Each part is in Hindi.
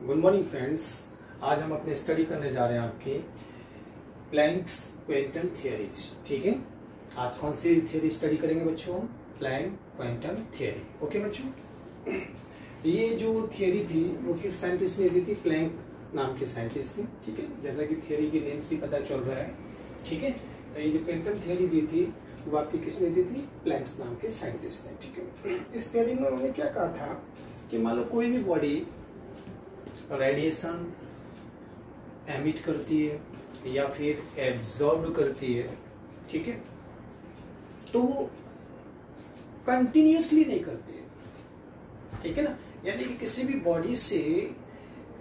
Good morning friends. आज हम अपने स्टडी करने जा रहे हैं आपके प्लैंक्स क्वांटम थियरीज। ठीक है, आज कौन सी थियरी स्टडी करेंगे बच्चों? हम प्लैंक क्वांटम थियरी। ओके बच्चों, ये जो थियरी थी वो किस साइंटिस्ट ने दी थी? प्लैंक नाम के साइंटिस्ट ने। ठीक है, जैसा कि थियरी के नेम से पता चल रहा है। ठीक है, तो ये जो क्वांटम थियरी दी थी वो आपकी किसने दी थी? प्लैंक्स नाम के साइंटिस्ट ने। ठीक है, इस थियरी में उन्होंने क्या कहा था कि मान लो कोई भी बॉडी रेडिएशन एमिट करती है या फिर एब्जॉर्ब करती है, ठीक है, तो वो कंटिन्यूसली नहीं करती है। ठीक है ना, यानी कि किसी भी बॉडी से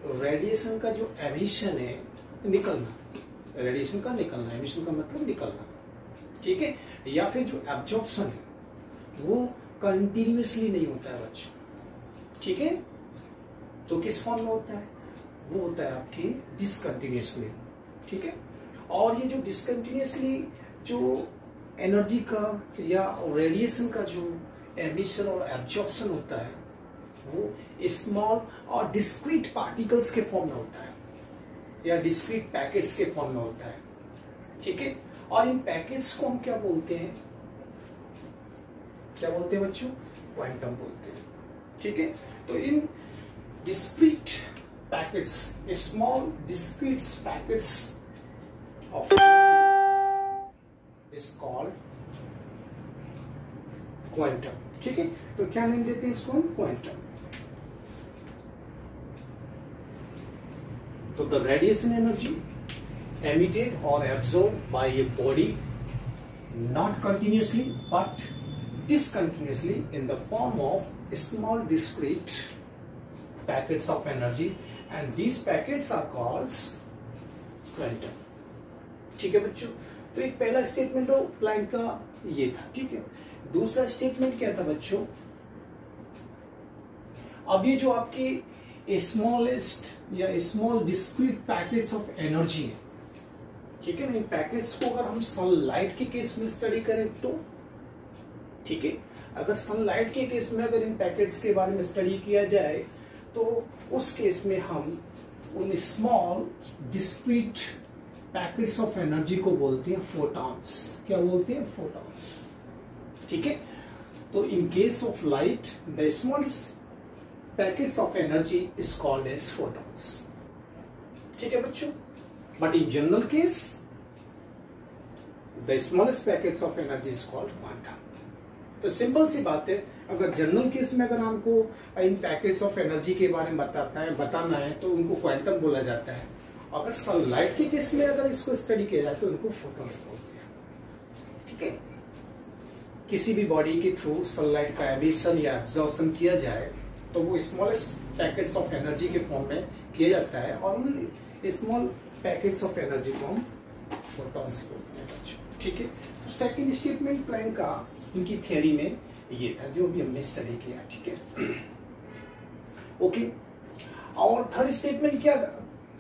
रेडिएशन का जो एमिशन है निकलना, रेडिएशन का निकलना, एमिशन का मतलब निकलना, ठीक है, या फिर जो एब्जॉर्प्शन है वो कंटिन्यूसली नहीं होता है बच्चों। ठीक है, तो किस फॉर्म में होता है? वो होता है आपकी डिसकंटिन्यूसली। ठीक है, और ये जो डिसकंटिन्यूसली जो एनर्जी का या रेडिएशन का जो एमिशन और एब्जॉर्प्शन होता है वो स्मॉल और डिस्क्रीट पार्टिकल्स के फॉर्म में होता है या डिस्क्रीट पैकेट्स के फॉर्म में होता है। ठीक है, और इन पैकेट्स को हम क्या बोलते हैं? क्या बोलते हैं बच्चों? क्वांटम बोलते हैं। ठीक है, तो इन discrete packets, small discrete packets of energy is called quantum. ठीक है, तो क्या नेम देते हैं इसको हम? क्वांटम। तो the radiation energy emitted or absorbed by a body not continuously but discontinuously in the form of small discrete packets of energy and these packets are called quantum. ठीक है बच्चों, तो एक पहला स्टेटमेंट हो प्लैंक का ये था। ठीक है, दूसरा स्टेटमेंट क्या था बच्चों? अब ये जो आपके स्मॉलेस्ट या small discrete packets of energy है, ठीक है, इन पैकेट्स को अगर हम सनलाइट के केस में स्टडी करें तो, ठीक है, अगर सनलाइट के केस में अगर इन पैकेट्स के बारे में स्टडी किया जाए तो उस केस में हम उन small discrete packets of energy को बोलते हैं फोटॉन्स। क्या बोलते हैं? फोटॉन्स। ठीक है, तो in case of light the small packets of energy is called as photons. ठीक है बच्चों, but in general case the smallest packets of energy is called quantum. तो सिंपल सी बात है, अगर जनरल केस में अगर हमको इन पैकेट्स ऑफ एनर्जी के बारे में बताना है तो उनको क्वांटम बोला जाता है। अगर सनलाइट के केस में अगर इसको स्टडी किया जाए तो उनको फोटॉन्स बोलते हैं। ठीक है, किसी भी बॉडी के थ्रू सनलाइट का एमिशन या एब्जॉर्प्शन किया जाए तो वो स्मॉलेस्ट पैकेट्स ऑफ एनर्जी के फॉर्म में किया जाता है और उन स्मॉल पैकेट्स ऑफ एनर्जी को हम फोटॉन्स बोलते हैं बच्चों। ठीक है, तो सेकेंड स्टेटमेंट प्लैंक का इनकी थियरी में ये था जो भी हमने स्टडी किया। ठीक है, ओके, और थर्ड स्टेटमेंट क्या?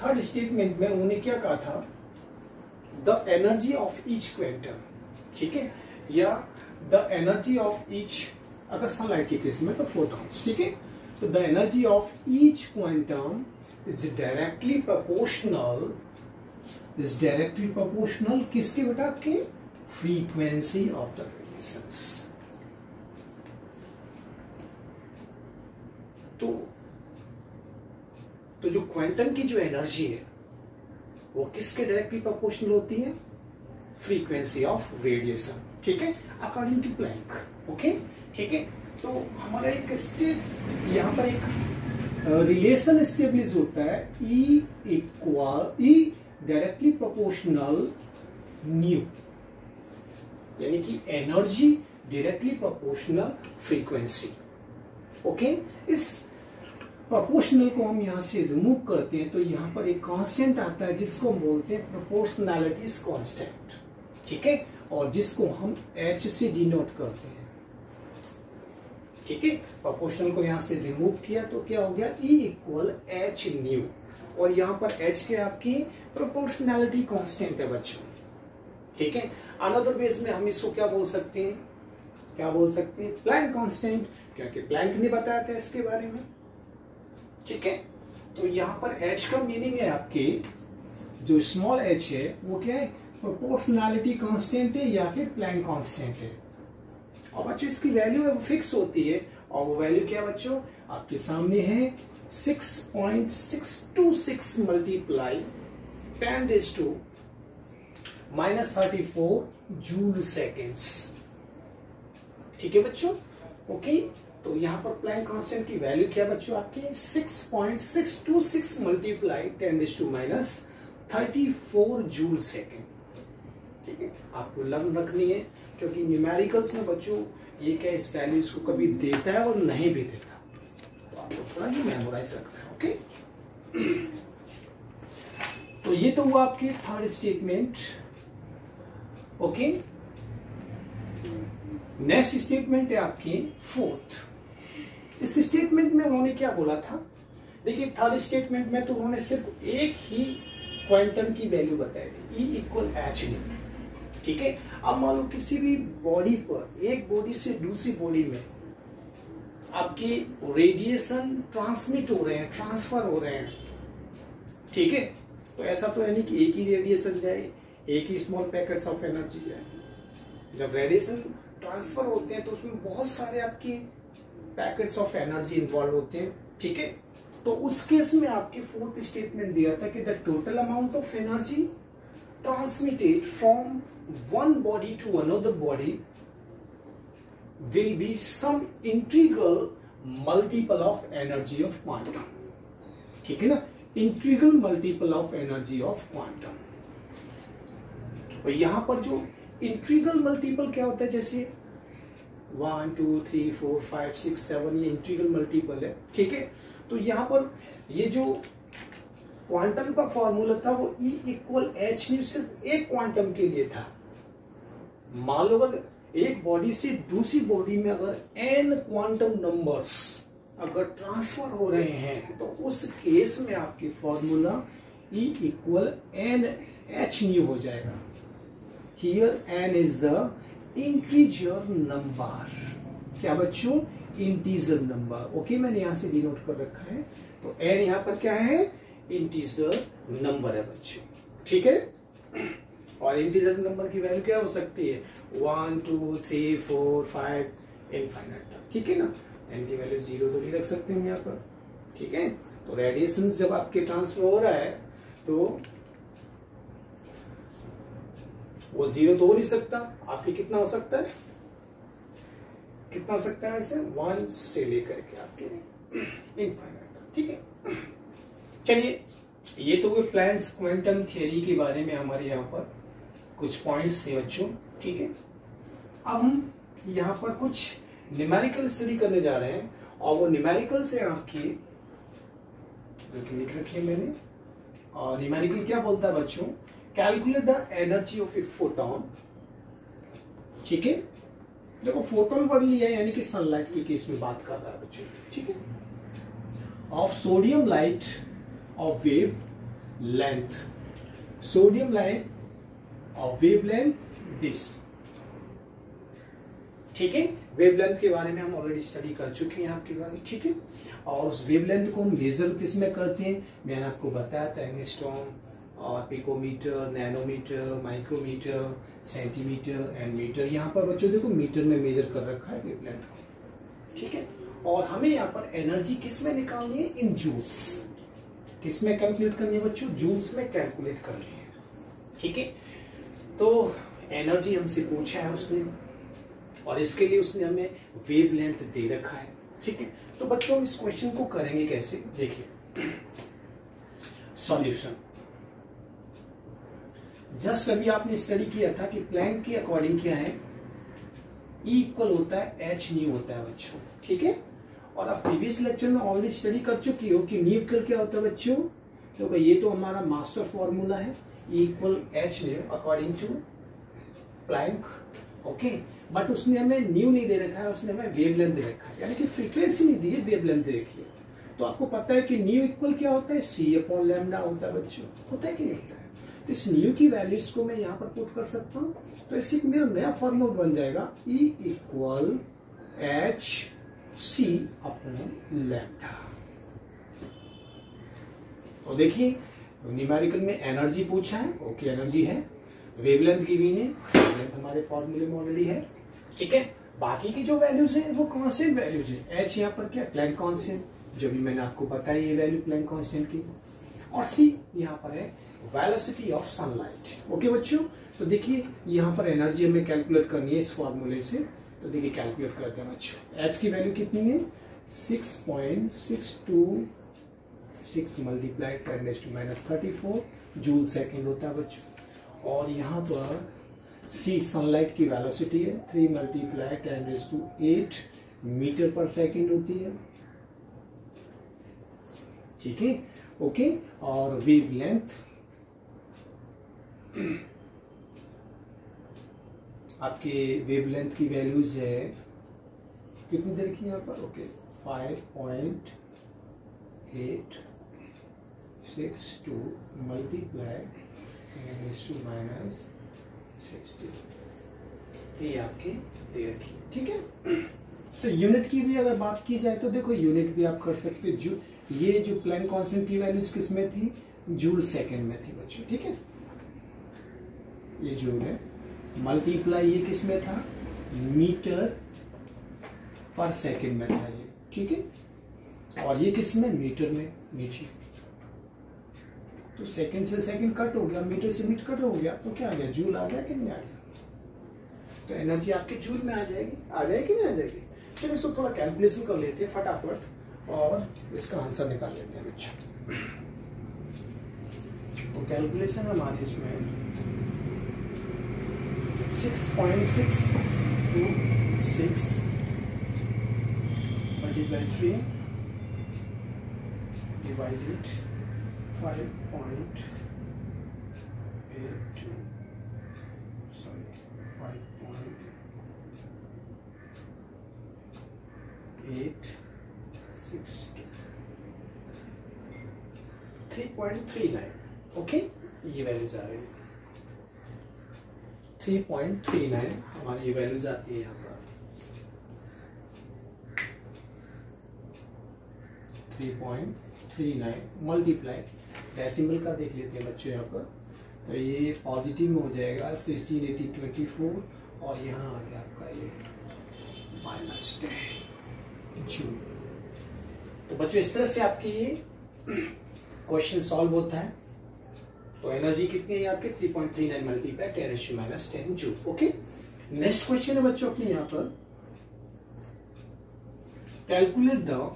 थर्ड स्टेटमेंट में उन्होंने क्या कहा था? The energy of each quantum, ठीक है, या द एनर्जी ऑफ ईच, अगर सनलाइट के केस में तो फोटॉन्स। ठीक है, तो the energy of each quantum is directly proportional किसके बेटा? आपके फ्रीक्वेंसी ऑफ द रेडिएशंस। तो जो क्वांटम की जो एनर्जी है वो किसके डायरेक्टली प्रोपोर्शनल होती है? Frequency of radiation. ठीक है, अकॉर्डिंग टू प्लैंक। ओके, ठीक है, तो हमारा एक यहाँ पर एक रिलेशन स्टेब्लिश होता है, E डायरेक्टली प्रोपोर्शनल न्यू, यानी कि energy directly proportional frequency. Okay, इस प्रोपोर्शनल को हम यहां से रिमूव करते हैं तो यहां पर एक कांस्टेंट आता है जिसको हम बोलते हैं प्रोपोर्शनैलिटी कांस्टेंट। ठीक है, और जिसको हम H से डिनोट करते हैं। ठीक है, प्रोपोर्शनल को यहां से रिमूव किया तो क्या हो गया? E इक्वल H न्यू, और यहां पर H के आपकी प्रोपोर्शनैलिटी कांस्टेंट है बच्चों। ठीक है, अनदर वेज में हम इसको क्या बोल सकते हैं? क्या बोल सकते हैं? प्लैंक कांस्टेंट, क्योंकि प्लैंक ने बताया था इसके बारे में। ठीक है, तो यहाँ पर h का मीनिंग है आपके जो स्मॉल h है वो क्या है, प्रोपोर्शनैलिटी कांस्टेंट है या फिर प्लैंक कांस्टेंट है। और बच्चों इसकी वैल्यू है वो फिक्स होती है, और वो वैल्यू क्या बच्चों आपके सामने है 6.626 मल्टीप्लाई 10⁻⁻34 जूल सेकेंड्स। ठीक है बच्चों, ओके। तो यहाँ पर प्लैंक कांस्टेंट की वैल्यू क्या बच्चों आपके 6.626 मल्टीप्लाई 10⁻⁻34 जूल सेकेंड। ठीक है, आपको लर्न रखनी है, क्योंकि न्यूमेरिकल्स में बच्चों ये क्या इस वैल्यूज को कभी देता है और नहीं भी देता, तो आपको थोड़ा ये मेमोराइज रखना है। ओके, तो ये तो हुआ आपके third statement. Okay, next statement है आपकी फोर्थ। इस स्टेटमेंट में उन्होंने क्या बोला था, देखिए थर्ड स्टेटमेंट में तो उन्होंने सिर्फ एक ही क्वांटम की वैल्यू बताई थी, E = h। ठीक है, अब मान लो किसी भी बॉडी पर, एक बॉडी से दूसरी बॉडी में आपकी रेडिएशन ट्रांसमिट हो रहे हैं, ट्रांसफर हो रहे हैं। ठीक है, तो ऐसा तो है नहीं कि एक ही रेडिएशन जाए, एक ही स्मॉल पैकेट्स ऑफ एनर्जी जाए। जब रेडिएशन ट्रांसफर होते हैं तो उसमें बहुत सारे आपकी पैकेट्स ऑफ एनर्जी इन्वॉल्व होते हैं। ठीक है, तो उस केस में आपकी फोर्थ स्टेटमेंट दिया था कि the total amount of energy transmitted from one body to another body will be some integral multiple of energy of quantum। ठीक है ना, integral multiple of energy of quantum. और यहां पर जो इंटीग्रल मल्टीपल क्या होता है, जैसे 1 2 3 4 5 6 7 ये इंटीग्रल मल्टीपल है। ठीक है, तो यहां पर ये जो क्वांटम का फॉर्मूला था वो E = h नहीं सिर्फ एक क्वांटम के लिए था। मान लो अगर एक बॉडी से दूसरी बॉडी में अगर n क्वांटम नंबर्स अगर ट्रांसफर हो रहे हैं तो उस केस में आपकी फॉर्मूला E = NH हो जाएगा। Here n is the integer number. क्या बच्चों, इंटीजर नंबर। ओके, मैंने यहां से डिनोट कर रखा है, तो n यहां पर क्या है, इंटीजर नंबर है बच्चों। ठीक है, और इंटीजर नंबर की वैल्यू क्या हो सकती है 1 2 3 4 5 इनफाइनाइट तक। ठीक है ना, n की वैल्यू 0 तो नहीं रख सकते हम यहाँ पर। ठीक है, तो रेडिएशन जब आपके ट्रांसफर हो रहा है तो वो 0 तो हो नहीं सकता, आपके कितना हो सकता है, कितना हो सकता है ऐसे 1 से लेकर के आपके इनफाइनाइट तक। ठीक है, चलिए ये तो हुए प्लैंक्स क्वांटम थ्योरी के बारे में हमारे यहाँ पर कुछ पॉइंट्स थे बच्चों। ठीक है, अब हम यहाँ पर कुछ न्यूमेरिकल स्टडी करने जा रहे हैं, और वो न्यूमेरिकल से आपकी जो कि लिख रखी है मैंने। और न्यूमेरिकल क्या बोलता है बच्चों, calculate the energy of a photon. ठीक है, देखो फोटोन वर्ड लिया है यानी कि सनलाइट की केस में बात कर रहा है बच्चों। ठीक है, of sodium light of wave length, sodium light of wave length this. ठीक है, वेवलेंथ के बारे में हम ऑलरेडी स्टडी कर चुके हैं आपके बारे में। ठीक है, और उस वेवलेंथ को हम मेजर किस में करते हैं, मैंने आपको बताया था एंगस्ट्रॉम और picometre, nanometre, micrometre, centimetre and metre. यहाँ पर बच्चों देखो मीटर में मेजर कर रखा है वेवलेंथ को। ठीक है, और हमें यहाँ पर एनर्जी किस में निकालनी है, इन जूल्स। किस में कैलकुलेट करनी है बच्चों, जूल्स में कैलकुलेट करनी है। ठीक है, तो एनर्जी हमसे पूछा है उसने, और इसके लिए उसने हमें वेवलेंथ दे रखा है। ठीक है, तो बच्चों हम इस क्वेश्चन को करेंगे कैसे, देखिए सॉल्यूशन। जस्ट अभी आपने स्टडी किया था कि प्लैंक के अकॉर्डिंग क्या है, E = होता है h होता है बच्चों। ठीक है, और आप प्रीवियस लेक्चर में ऑलरेडी स्टडी कर चुकी हो कि न्यू क्या होता है बच्चों, क्योंकि ये तो हमारा मास्टर फॉर्मूला है, E = h according to Planck. Okay, but उसने हमें न्यू नहीं दे रखा है, उसने हमें वेवलेंथ दे रखा है, यानी कि फ्रीक्वेंसी नहीं दी है, वेवलेंथ दे रखी है। तो आपको पता है कि न्यू इक्वल क्या होता है, c/λ होता है बच्चों, होता है कि नहीं होता है। तो इस न्यू की वैल्यूज को मैं यहाँ पर पुट कर सकता हूँ, तो इससे मेरा नया फॉर्मूला बन जाएगा E = hc/λ। और देखिए न्यूमेरिकल में एनर्जी पूछा है, ओके एनर्जी है, वेवलेंथ की भी है, वेवलेंथ हमारे फॉर्मूले में ऑलरेडी है, ठीक है। बाकी की जो वैल्यूज है वो कांस्टेंट वैल्यूज है। एच यहाँ पर क्या प्लैंक कांस्टेंट, जो भी मैंने आपको बताया ये वैल्यू प्लैंक कांस्टेंट की, और सी यहाँ पर है वेलोसिटी ऑफ सनलाइट। ओके बच्चों, तो देखिए यहाँ पर एनर्जी हमें कैलकुलेट करनी है इस फॉर्मूले से, तो देखिए कैलकुलेट करते हैं बच्चों। एच की वैल्यू कितनी है 6.626 मल्टीप्लाई 10⁻⁻34 जूल सेकेंड होता है बच्चों। और यहाँ पर सी सनलाइट की वेलोसिटी है 3 मल्टीप्लाई 10⁸ मीटर पर सेकेंड होती है, ठीक है, ओके। और वेवलेंथ आपके वेवलेंथ की वैल्यूज है कितनी देर की यहाँ पर, ओके 5.862 मल्टीप्लाई 10⁻60 ये आपकी देर की, ठीक है। तो यूनिट की भी अगर बात की जाए तो देखो यूनिट भी आप कर सकते हो। ये जो प्लैंक कांस्टेंट की वैल्यूज किस में थी, जूल सेकेंड में थी बच्चों, ठीक है, ये जूल है। मल्टीप्लाई ये किस में था, मीटर पर सेकेंड में था ये, ठीक है। और ये किस में, मीटर में, नीचे। तो सेकेंड से सेकेंड कट हो गया, मीटर से मीटर कट हो गया, तो क्या आ गया, जूल आ गया कि नहीं आ गया। तो एनर्जी आपके जूल में आ जाएगी, आ जाएगी नहीं आ जाएगी। चलिए इसको थोड़ा कैलकुलेशन कर लेते हैं फटाफट और इसका आंसर निकाल लेते हैं बच्चों। तो कैलकुलेशन हमारी इसमें 6.626 मल्टीप्लाई 3 डिवाइडेड 5.82 सॉरी 5.862 3.39, ओके, ये वैल्यूज आ रही है 3.39 हमारी ये वैल्यूज आती है यहाँ पर 3.39 मल्टीप्लाई डेसिमल का देख लेते हैं बच्चों यहाँ पर। तो ये पॉजिटिव में हो जाएगा 168024 और यहाँ आ गया आपका ये -10 जूल। तो बच्चों इस तरह से आपकी ये क्वेश्चन सॉल्व होता है। तो एनर्जी कितनी है आपके 3.39 multiply 10⁻⁻10 joule, okay. Next question है बच्चों अपने यहाँ पर, कैलकुलेट द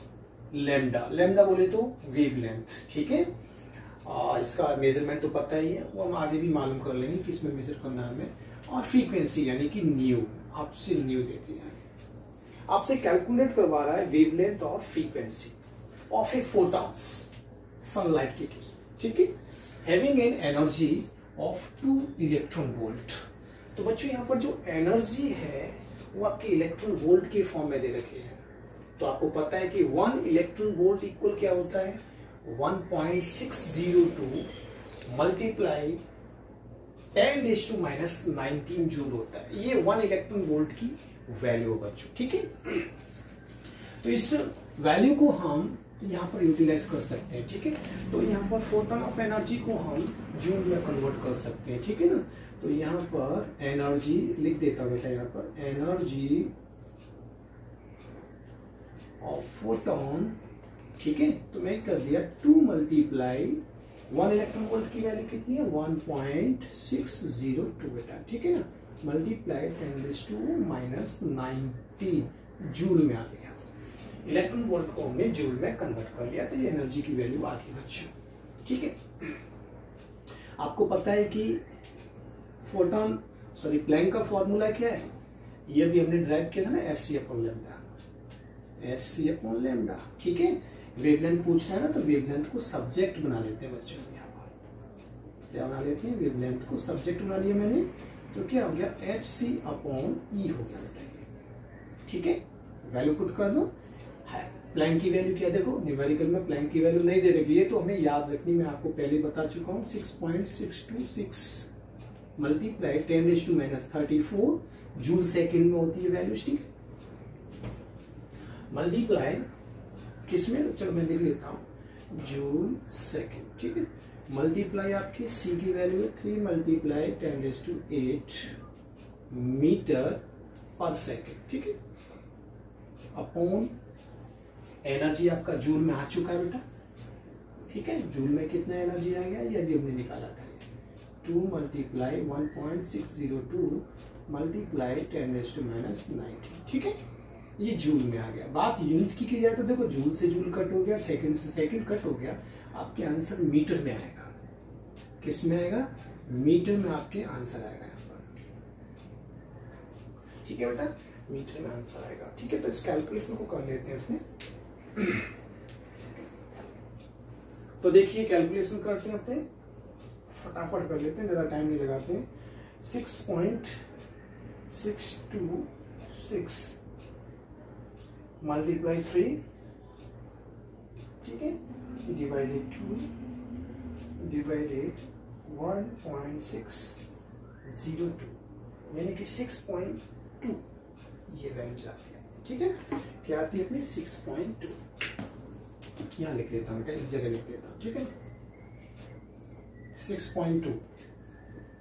लैम्डा। लैम्डा बोले तो वेवलेंथ, ठीक है। इसका मेजरमेंट तो पता ही है, वो हम आगे भी मालूम कर लेंगे किस में मेजर करना है हमें। और फ्रीक्वेंसी यानी कि न्यू, आपसे न्यू देती है, आपसे कैलकुलेट करवा रहा है वेवलेंथ और frequency of A photons sunlight के केस, ठीक है, having an energy of 2 electron volt. तो बच्चों यहाँ पर जो एनर्जी है वो आपके इलेक्ट्रॉन वोल्ट के फॉर्म में दे रखे हैं। तो आपको पता है कि 1 इलेक्ट्रॉन वोल्ट इक्वल क्या होता है 1.602 मल्टीप्लाई 10⁻⁻19 जूल होता है। ये 1 इलेक्ट्रॉन वोल्ट की वैल्यू है बच्चों, ठीक है। तो इस वैल्यू को हम यहाँ पर यूटिलाइज कर सकते हैं, ठीक है। तो यहाँ पर फोटोन ऑफ एनर्जी को हम जूल में कन्वर्ट कर सकते हैं, ठीक है ना। तो यहाँ पर एनर्जी लिख देता हूं बेटा, यहाँ पर एनर्जी ऑफ फोटोन, ठीक है। तो मैं कर दिया 2 मल्टीप्लाई 1 इलेक्ट्रॉन वोल्ट की वैल्यू कितनी है 1.602 बेटा, ठीक है ना, मल्टीप्लाई 10⁻⁻19 जूल में आ गया। इलेक्ट्रॉन वोल्ट को हमने जूल में कन्वर्ट कर लिया, तो ये एनर्जी की वैल्यू आ गई बच्चों, ठीक है। आपको पता है कि फोटोन सॉरी प्लैंक का फॉर्मूला क्या है, ये भी हमने ड्राइव किया था ना, hc/λ, hc/λ, ठीक है। वेवलेंथ पूछना है ना, तो वेवलेंथ को सब्जेक्ट बना लेते हैं बच्चों। यहाँ पर क्या बना लेते हैं, वेवलेंथ को सब्जेक्ट बना लिया मैंने, तो क्या हो गया hc/E हो गया बेटा, ठीक है। वैल्यू पुट कर दो। प्लैंक की वैल्यू क्या देखो, न्यूमेरिकल में प्लैंक की वैल्यू नहीं दे रखी है, तो हमें याद रखनी, मैं आपको पहले बता चुका हूँ 6.626 मल्टीप्लाई 10⁻⁻34 जूल सेकेंड में होती है वैल्यू, ठीक। मल्टीप्लाई किसमें, तो चलो मैं लिख लेता हूँ जूल सेकेंड। ठीक है, मल्टीप्लाई आपकी सी की वैल्यू है 3 मल्टीप्लाई 10⁸ मीटर पर सेकेंड। ठीक है, अपॉन एनर्जी आपका जूल में आ चुका है बेटा। ठीक है, जूल में कितना एनर्जी आ गया ये अभी हमने निकाला था। 2 मल्टीप्लाई 1.602 मल्टीप्लाई 10⁻90। ठीक है, ये जूल में आ गया। बात यूनिट की जाए तो देखो जूल से जूल कट हो गया, सेकंड से सेकंड कट हो गया, आपके आंसर मीटर में आएगा। किस में आएगा? मीटर में आपके आंसर आएगा यहाँ पर। ठीक है बेटा, मीटर में आंसर आएगा। ठीक है, तो इस कैलकुलेशन को कर लेते हैं अपने। तो देखिए कैलकुलेशन करते हैं अपने, फटाफट कर लेते हैं, ज्यादा टाइम नहीं लगाते हैं। 6.626 मल्टीप्लाई 3, ठीक है, डिवाइडेड 2 डिवाइडेड 1.602 यानी कि 6.2 ये वैल्यू आती है। ठीक है, क्या आती है अपनी 6.2। यहाँ लिख लेता हूँ, इस जगह लिख लेता हूँ। ठीक है, 6.2।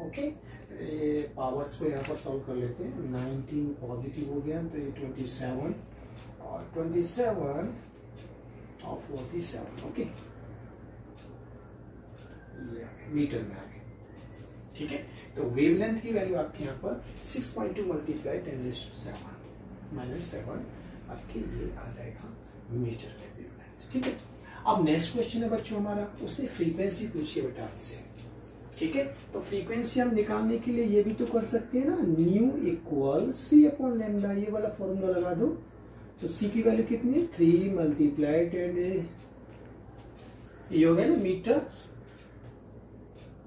ओके, ये पावर्स को यहाँ पर सॉल्व कर लेते हैं। 19 पॉजिटिव हो गया तो ये 27 और 27 और 47। ओके, ये मीटर में आ गए। ठीक है, तो वेवलेंथ की वैल्यू आपके यहाँ पर 6.2 मल्टीप्लाई 10⁻7 -7 आपके ये आ जाएगा मीटर में वेवलेंथ। ठीक है, अब नेक्स्ट क्वेश्चन है बच्चों हमारा, उसने फ्रीक्वेंसी पूछी है बेटा आपसे। ठीक है, तो फ्रीक्वेंसी हम निकालने के लिए ये भी तो कर सकते हैं ना, nu equal c upon lambda, ये वाला फॉर्मूला लगा दो। तो सी की वैल्यू कितनी है? 3 मल्टीप्लाई 10, ये हो गया ना मीटर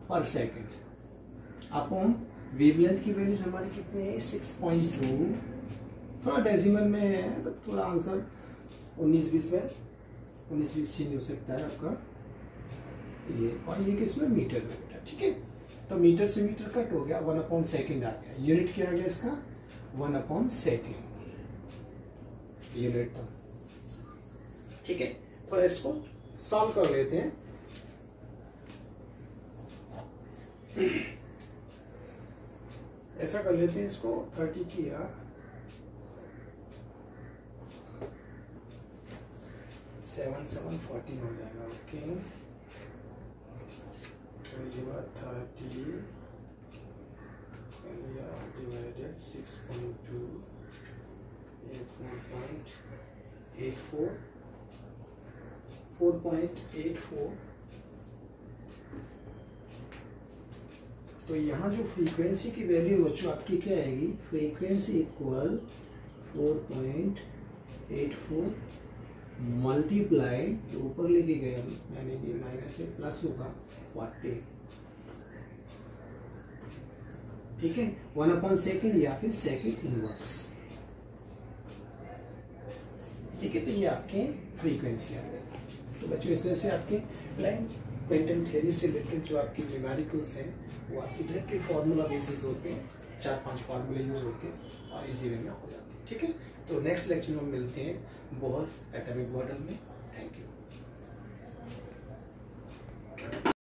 पर सेकेंड, अपॉन वेवलेंथ की वैल्यू हमारी कितनी है? 6.2। थोड़ा डेसिमल में है तो थोड़ा आंसर 19-20 में 19-20 चेंज हो सकता है आपका ये, और ये किसमें? मीटर में बेटा। ठीक है, तो मीटर से मीटर कट हो गया, 1/सेकेंड आ गया। यूनिट क्या आ गया इसका? 1/सेकेंड यूनिट था। ठीक है, तो इसको सॉल्व कर लेते हैं। ऐसा कर लेते हैं, इसको 30 किया 7 7 14 हो जाएगा। ओके, तो ये बात 30 डिवाइडेड 6.2 4.84। तो यहाँ जो फ्रीक्वेंसी की वैल्यू बच्चों आपकी क्या आएगी? फ्रीक्वेंसी इक्वल 4.84 मल्टीप्लाई, तो ऊपर लेके गए हम, यानी कि माइनस से प्लस होगा 40। ठीक है, 1/सेकेंड या फिर सेकेंड इनवर्स। ठीक है, तो ये आपके फ्रीक्वेंसी आ गई। तो बच्चों इस वजह से आपके प्लैंक क्वांटम थ्योरी से रिलेटेड जो आपकी न्यूमेरिकल्स हैं वो आपकी डायरेक्टली फार्मूला बेसिस होते हैं, 4-5 फार्मूले यूज होते हैं और इजी वे में हो जाते हैं। ठीक है, तो नेक्स्ट लेक्चर में मिलते हैं बोहर एटॉमिक मॉडल में। Thank you.